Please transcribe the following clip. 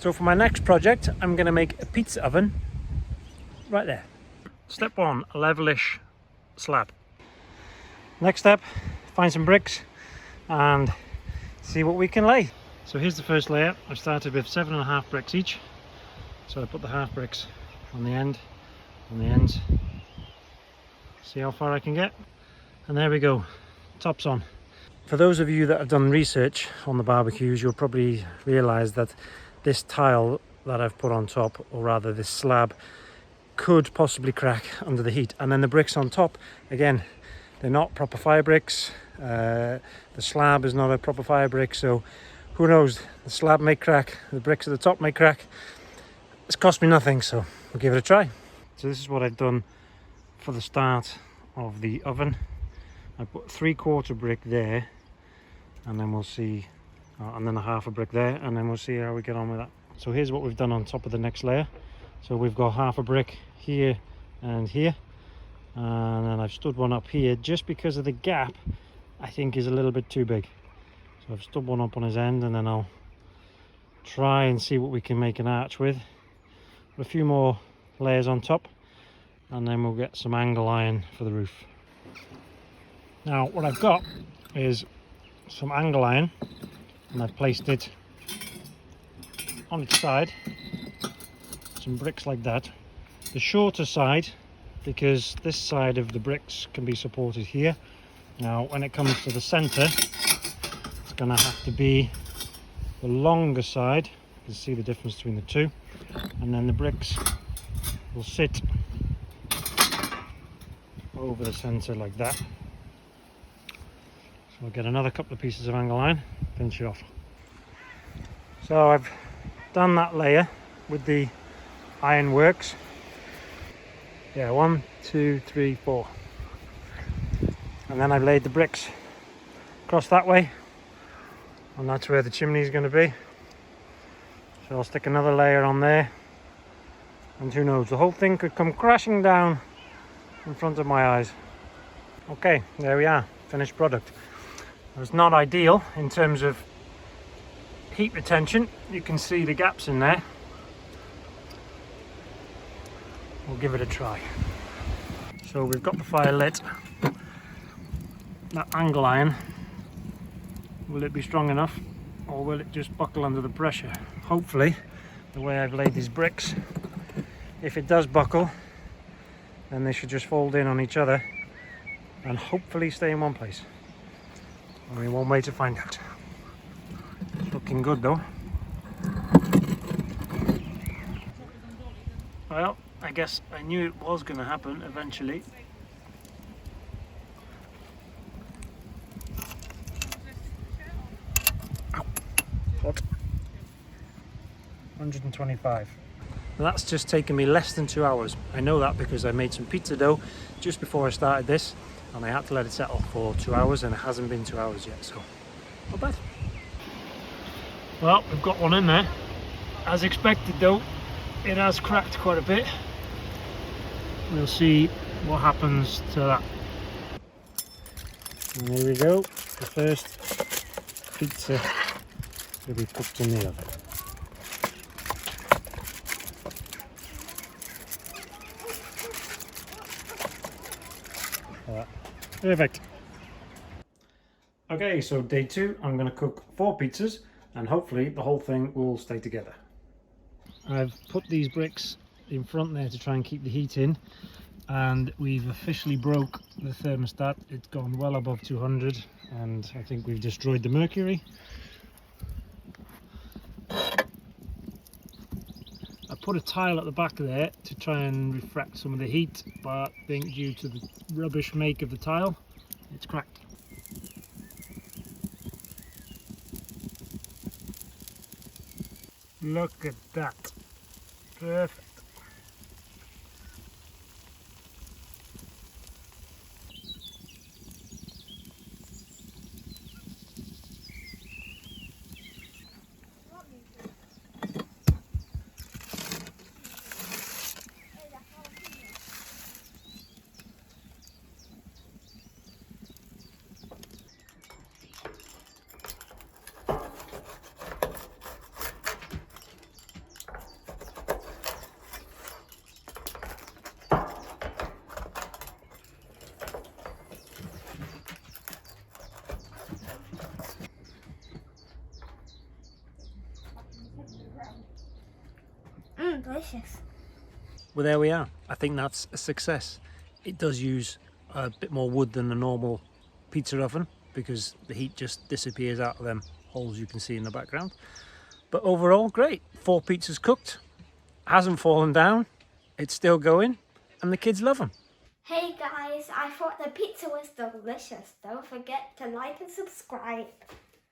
So for my next project, I'm going to make a pizza oven right there. Step 1, a levelish slab. Next step, find some bricks and see what we can lay. So here's the first layer. I've started with 7.5 bricks each. So I put the half bricks on the ends. See how far I can get. And there we go, tops on. For those of you that have done research on the barbecues, you'll probably realise that this tile that I've put on top, or rather this slab, could possibly crack under the heat. And then the bricks on top, again, they're not proper fire bricks. The slab is not a proper fire brick, so who knows, the slab may crack, the bricks at the top may crack. It's cost me nothing, so we'll give it a try. So this is what I've done for the start of the oven. I put 3/4 brick there, and then we'll see, and then a half a brick there, and then we'll see how we get on with that. So here's what we've done on top of the next layer. So we've got half a brick here and here, and then I've stood one up here just because of the gap I think is a little bit too big. So I've stood one up on his end, and then I'll try and see what we can make an arch with. Put a few more layers on top, and then we'll get some angle iron for the roof. Now what I've got is some angle iron, and I've placed it on its side, some bricks like that. The shorter side, because this side of the bricks can be supported here. Now when it comes to the center, it's going to have to be the longer side. You can see the difference between the two, and then the bricks will sit over the center like that. So I'll get another couple of pieces of angle iron, finish it off. So I've done that layer with the ironworks. Yeah, 1, 2, 3, 4. And then I've laid the bricks across that way, and that's where the chimney is going to be. So I'll stick another layer on there, and who knows, the whole thing could come crashing down in front of my eyes. Okay, there we are, finished product. It's not ideal in terms of heat retention. You can see the gaps in there. We'll give it a try. So we've got the fire lit. That angle iron, will it be strong enough, or will it just buckle under the pressure? Hopefully, the way I've laid these bricks, if it does buckle, then they should just fold in on each other and hopefully stay in one place. Only one way to find out. It's looking good though. Well, I guess I knew it was going to happen eventually. Ow. Hot. 125. Now that's just taken me less than 2 hours. I know that because I made some pizza dough just before I started this, and I had to let it settle for 2 hours, and it hasn't been 2 hours yet, so not bad. Well, we've got one in there. As expected though, it has cracked quite a bit. We'll see what happens to that. And here we go, the first pizza will be cooked in the oven. Perfect. Okay, so day 2, I'm going to cook 4 pizzas, and hopefully the whole thing will stay together. I've put these bricks in front there to try and keep the heat in, and we've officially broke the thermostat. It's gone well above 200, and I think we've destroyed the mercury. I put a tile at the back there to try and refract some of the heat, but I think due to the rubbish make of the tile, it's cracked. Look at that. Perfect. delicious. Well, there we are. I think that's a success. It does use a bit more wood than a normal pizza oven because the heat just disappears out of them holes you can see in the background. But overall, great. 4 pizzas cooked. Hasn't fallen down. It's still going. And the kids love them. Hey guys, I thought the pizza was delicious. Don't forget to like and subscribe.